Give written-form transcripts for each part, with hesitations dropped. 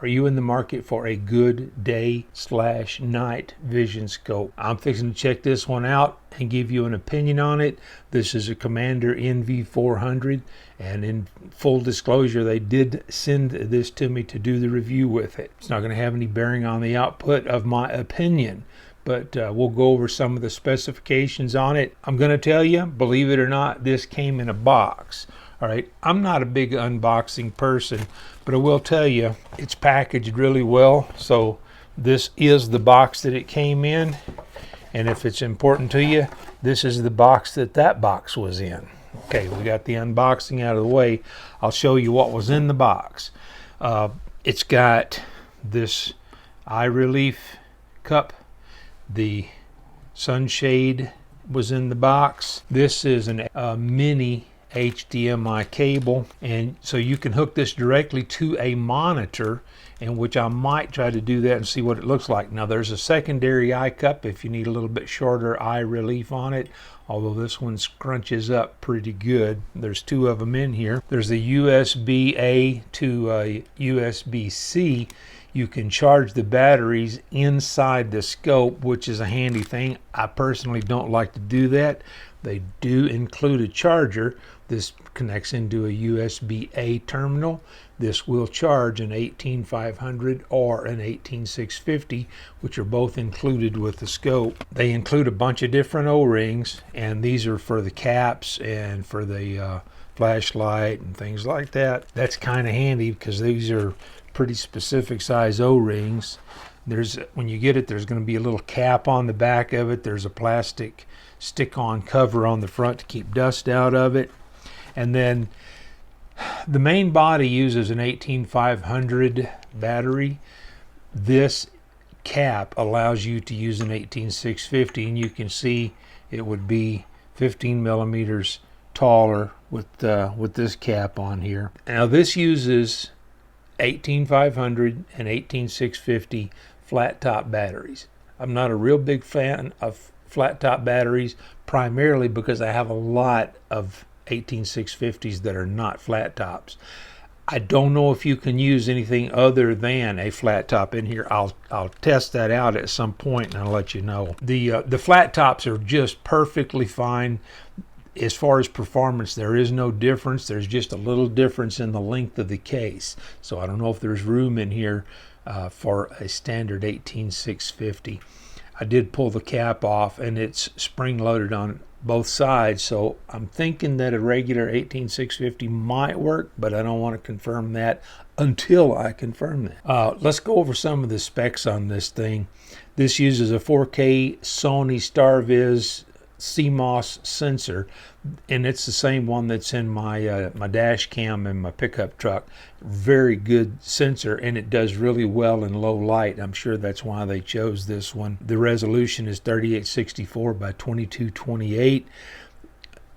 Are you in the market for a good day/night vision scope? I'm fixing to check this one out and give you an opinion on it. This is a Commander NV400, and in full disclosure, they did send this to me to do the review with it. It's not going to have any bearing on the output of my opinion, but we'll go over some of the specifications on it. I'm going to tell you, believe it or not, this came in a box. All right, I'm not a big unboxing person, but I will tell you it's packaged really well. So this is the box that it came in, and if it's important to you, this is the box that box was in. Okay, we got the unboxing out of the way. I'll show you what was in the box. It's got this eye relief cup. The sunshade was in the box. This is a mini HDMI cable, and so you can hook this directly to a monitor, in which I might try to do that and see what it looks like. Now there's a secondary eye cup if you need a little bit shorter eye relief on it, although this one scrunches up pretty good. There's two of them in here. There's a USB-A to USB-C. You can charge the batteries inside the scope, which is a handy thing. I personally don't like to do that. They do include a charger. This connects into a USB-A terminal. This will charge an 18500 or an 18650, which are both included with the scope. They include a bunch of different O-rings, and these are for the caps and for the flashlight and things like that. That's kind of handy because these are pretty specific size O-rings. When you get it, there's going to be a little cap on the back of it. There's a plastic stick-on cover on the front to keep dust out of it. And then the main body uses an 18500 battery. This cap allows you to use an 18650, and you can see it would be 15 millimeters taller with this cap on here. Now this uses 18500 and 18650 flat top batteries. I'm not a real big fan of flat top batteries, primarily because I have a lot of 18650s that are not flat tops. I don't know if you can use anything other than a flat top in here. I'll test that out at some point and I'll let you know. The flat tops are just perfectly fine. As far as performance, there is no difference. There's just a little difference in the length of the case. So I don't know if there's room in here for a standard 18650. I did pull the cap off, and it's spring loaded on both sides, so I'm thinking that a regular 18650 might work, but I don't want to confirm that until I confirm that. Let's go over some of the specs on this thing. This uses a 4K Sony Starvis CMOS sensor, and it's the same one that's in my my dash cam and my pickup truck. Very good sensor, and it does really well in low light. I'm sure that's why they chose this one. The resolution is 3864 by 2228.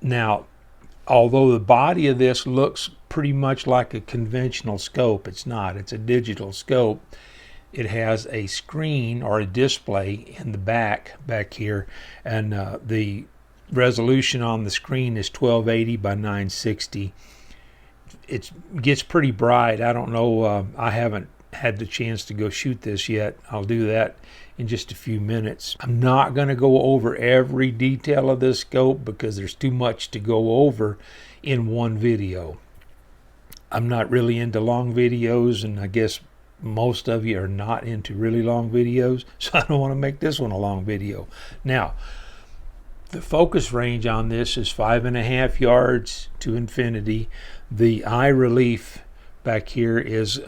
Now, although the body of this looks pretty much like a conventional scope, it's not. It's a digital scope. It has a screen or a display in the back here, and the resolution on the screen is 1280 by 960. It gets pretty bright. I don't know, I haven't had the chance to go shoot this yet. I'll do that in just a few minutes. I'm not going to go over every detail of this scope because there's too much to go over in one video. I'm not really into long videos, and I guess most of you are not into really long videos, so I don't want to make this one a long video. Now, the focus range on this is 5.5 yards to infinity. The eye relief back here is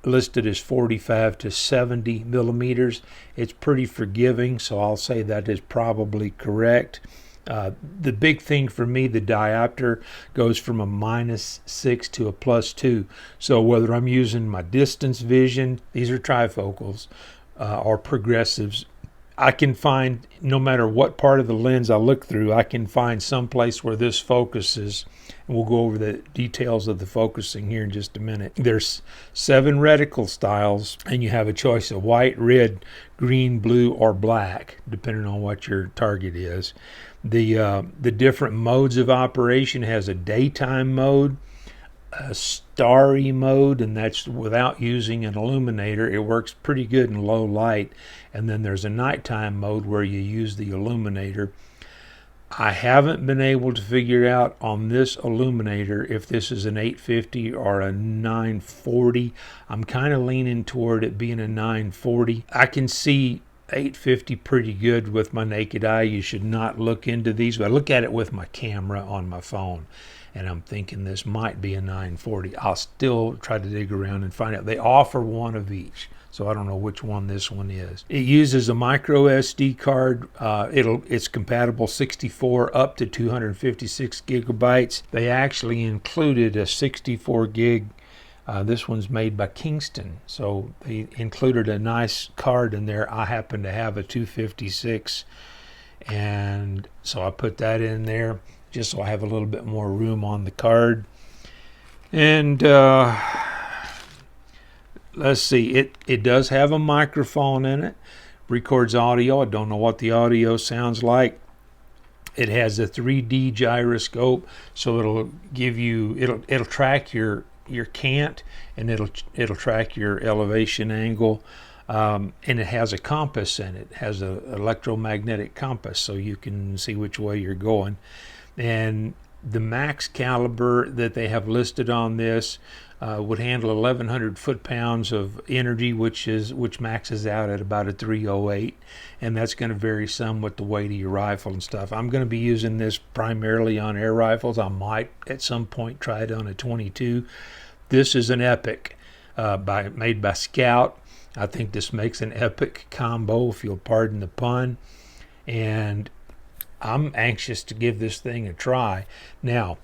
listed as 45 to 70 millimeters. It's pretty forgiving, so I'll say that is probably correct. The big thing for me, the diopter goes from a -6 to a +2. So whether I'm using my distance vision, these are trifocals, or progressives, I can find, no matter what part of the lens I look through, I can find some place where this focuses. And we'll go over the details of the focusing here in just a minute. There's 7 reticle styles, and you have a choice of white, red, green, blue, or black, depending on what your target is. The different modes of operation has a daytime mode. a starry mode, and that's without using an illuminator. It works pretty good in low light. And then there's a nighttime mode where you use the illuminator. I haven't been able to figure out on this illuminator if this is an 850 or a 940. I'm kind of leaning toward it being a 940. I can see 850 pretty good with my naked eye. You should not look into these, but I look at it with my camera on my phone, and I'm thinking this might be a 940. I'll still try to dig around and find out. They offer one of each, so I don't know which one this one is. It uses a micro SD card. It's compatible 64 up to 256 gigabytes. They actually included a 64 gig. This one's made by Kingston, so they included a nice card in there. I happen to have a 256, and so I put that in there just so I have a little bit more room on the card. And let's see, it does have a microphone in it, records audio. I don't know what the audio sounds like. It has a 3D gyroscope, so it'll give you, it'll track your cant, and it'll track your elevation angle, and it has a compass in it. It has an electromagnetic compass, so you can see which way you're going. And the max caliber that they have listed on this would handle 1,100 foot-pounds of energy, which maxes out at about a 308, and that's going to vary some with the weight of your rifle and stuff. I'm going to be using this primarily on air rifles. I might at some point try it on a 22. This is an Epoch made by Skout. I think this makes an epic combo, if you'll pardon the pun, and I'm anxious to give this thing a try. Now,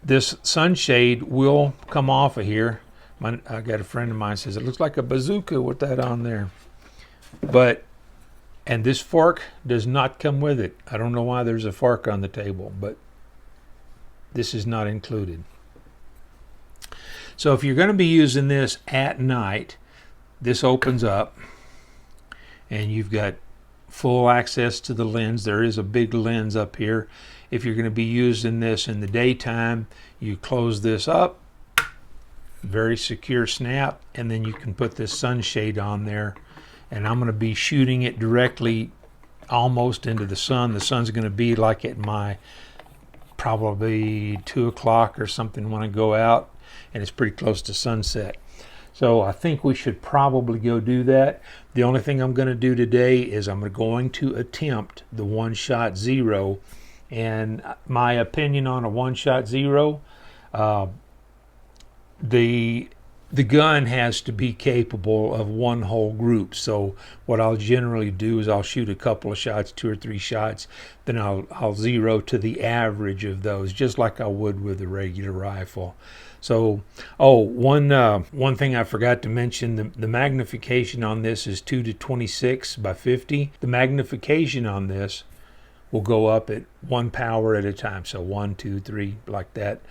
this sunshade will come off of here. I got a friend of mine says it looks like a bazooka with that on there. And this fork does not come with it. I don't know why there's a fork on the table, but this is not included. So if you're going to be using this at night, this opens up and you've got full access to the lens. There is a big lens up here. If you're going to be using this in the daytime, you close this up, very secure snap, and then you can put this sunshade on there. And I'm going to be shooting it directly almost into the sun. The sun's going to be like at my probably 2 o'clock or something when I go out, and it's pretty close to sunset. So I think we should probably go do that. The only thing I'm going to do today is I'm going to attempt the one-shot zero. And my opinion on a one-shot zero, the gun has to be capable of one whole group. So what I'll generally do is I'll shoot a couple of shots, 2 or 3 shots, then I'll zero to the average of those, just like I would with a regular rifle. So, one thing I forgot to mention, the magnification on this is 2 to 26 by 50. The magnification on this will go up at 1 power at a time, so 1, 2, 3, like that.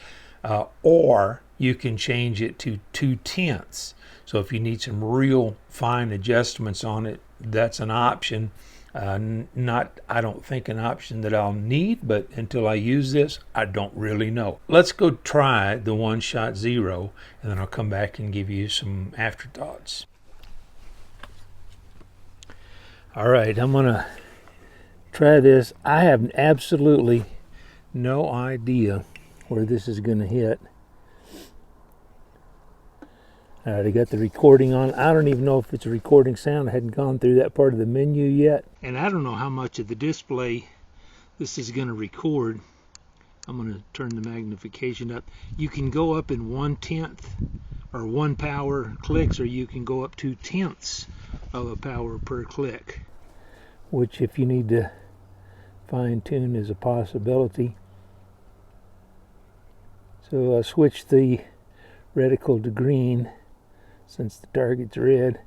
Or you can change it to 2/10. So if you need some real fine adjustments on it, that's an option. Not, I don't think, an option that I'll need, but until I use this, I don't really know. Let's go try the one-shot zero, and then I'll come back and give you some afterthoughts. All right, I'm gonna try this. I have absolutely no idea where this is gonna hit. All right, I got the recording on. I don't even know if it's a recording sound. I hadn't gone through that part of the menu yet. And I don't know how much of the display this is going to record. I'm going to turn the magnification up. You can go up in 1/10 or 1 power clicks, or you can go up 2/10 of a power per click. Which, if you need to fine tune, is a possibility. So I'll switch the reticle to green, since the target's red.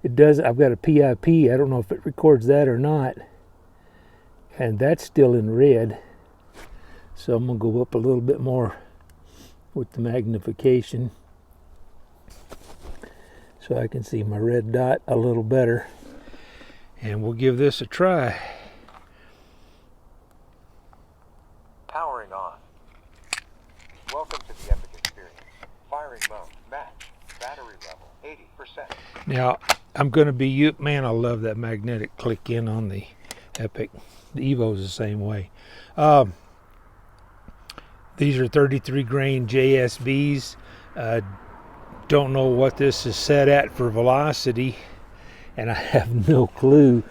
It does, I've got a PIP, I don't know if it records that or not. And that's still in red. So I'm gonna go up a little bit more with the magnification, so I can see my red dot a little better. And we'll give this a try. Powering on. Welcome to the Epoch experience. Now, I'm going to be, man, I love that magnetic click in on the Epoch. The Evo's the same way. These are 33 grain JSBs. Don't know what this is set at for velocity, and I have no clue.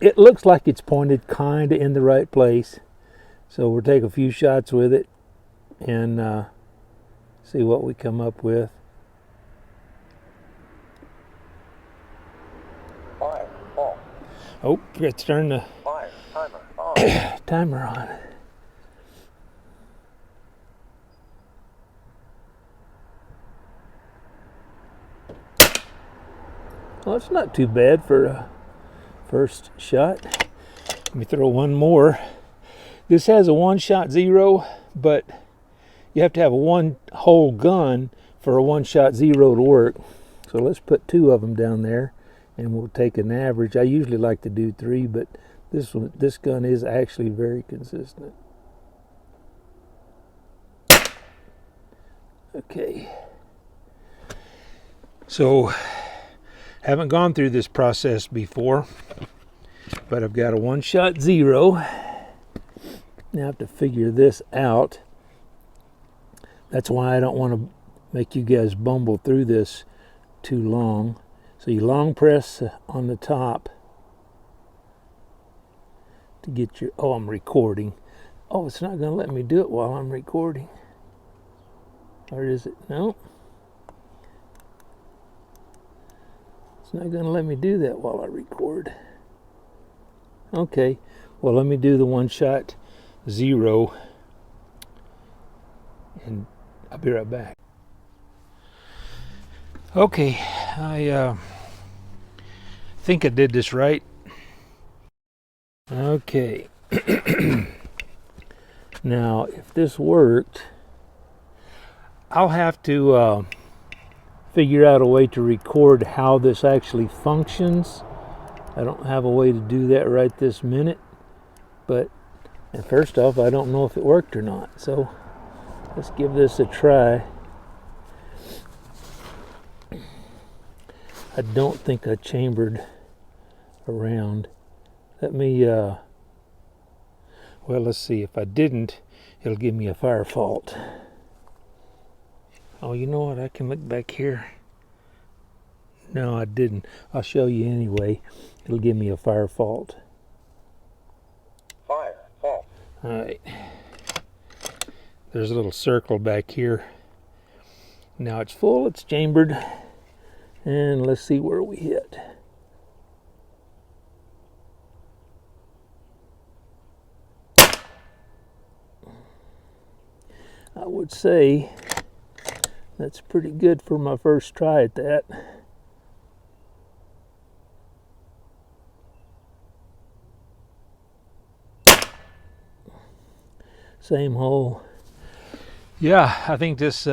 It looks like it's pointed kind of in the right place. So we'll take a few shots with it and see what we come up with. Fire off. Oh, let's turn the Fire timer on. timer on. Well, it's not too bad for a first shot. Let me throw one more. This has a one-shot zero, but you have to have a one-hole gun for a one-shot zero to work. So let's put two of them down there, and we'll take an average. I usually like to do three, but this gun is actually very consistent. Okay. So, haven't gone through this process before, but I've got a one-shot zero. Now I have to figure this out. That's why I don't want to make you guys bumble through this too long. So you long press on the top to get your, oh, I'm recording. Oh, it's not going to let me do it while I'm recording. Or is it? No. It's not going to let me do that while I record. Okay, well, let me do the one-shot zero, and I'll be right back. Okay, I think I did this right. Okay. Now, if this worked, I'll have to figure out a way to record how this actually functions. I don't have a way to do that right this minute, but and first off, I don't know if it worked or not, so let's give this a try. I don't think I chambered around. Let me well, let's see. If I didn't, it'll give me a fire fault. Oh, you know what? I can look back here. No, I didn't. I'll show you anyway. It'll give me a fire fault. Fire off. All right. There's a little circle back here. Now it's full, it's chambered. And let's see where we hit. I would say that's pretty good for my first try at that. Same hole. Yeah, I think this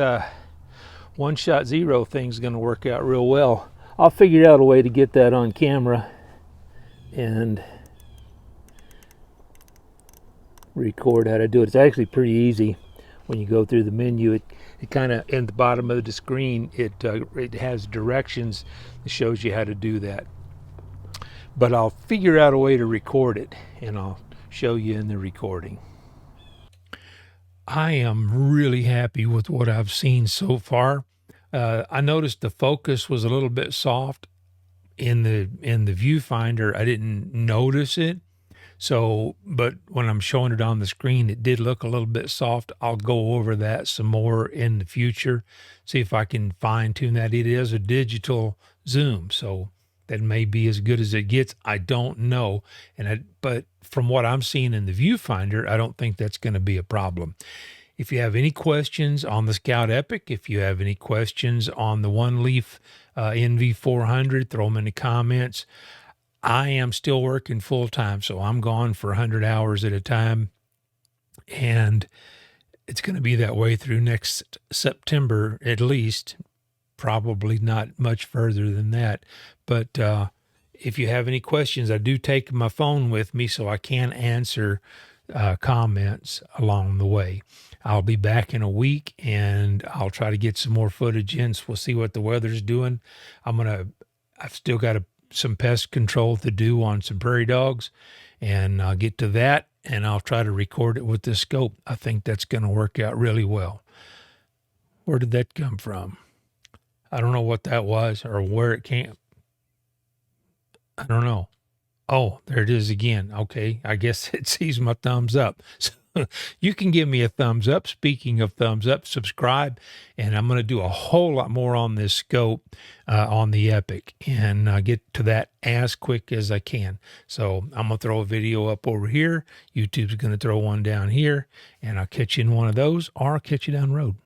one-shot zero thing's going to work out real well. I'll figure out a way to get that on camera and record how to do it. It's actually pretty easy. When you go through the menu, it kind of, in the bottom of the screen, it has directions that shows you how to do that. But I'll figure out a way to record it, and I'll show you in the recording. I am really happy with what I've seen so far. I noticed the focus was a little bit soft in the viewfinder. I didn't notice it. So, but when I'm showing it on the screen, it did look a little bit soft. I'll go over that some more in the future, see if I can fine tune that. It is a digital zoom, so that may be as good as it gets. I don't know. But from what I'm seeing in the viewfinder, I don't think that's going to be a problem. If you have any questions on the Skout Epoch, if you have any questions on the Oneleaf NV400, throw them in the comments. I am still working full time, so I'm gone for 100 hours at a time, and it's going to be that way through next September at least, probably not much further than that. But if you have any questions, I do take my phone with me so I can answer comments along the way. I'll be back in a week, and I'll try to get some more footage in, so we'll see what the weather's doing. I'm going to I've still got some pest control to do on some prairie dogs, and I'll get to that, and I'll try to record it with this scope. I think that's going to work out really well. Where did that come from? I don't know what that was or where it came. I don't know. Oh, there it is again. Okay, I guess it sees my thumbs up. So you can give me a thumbs up. Speaking of thumbs up, subscribe, and I'm going to do a whole lot more on this scope on the Epoch, and get to that as quick as I can. So I'm going to throw a video up over here. YouTube's going to throw one down here, and I'll catch you in one of those, or I'll catch you down the road.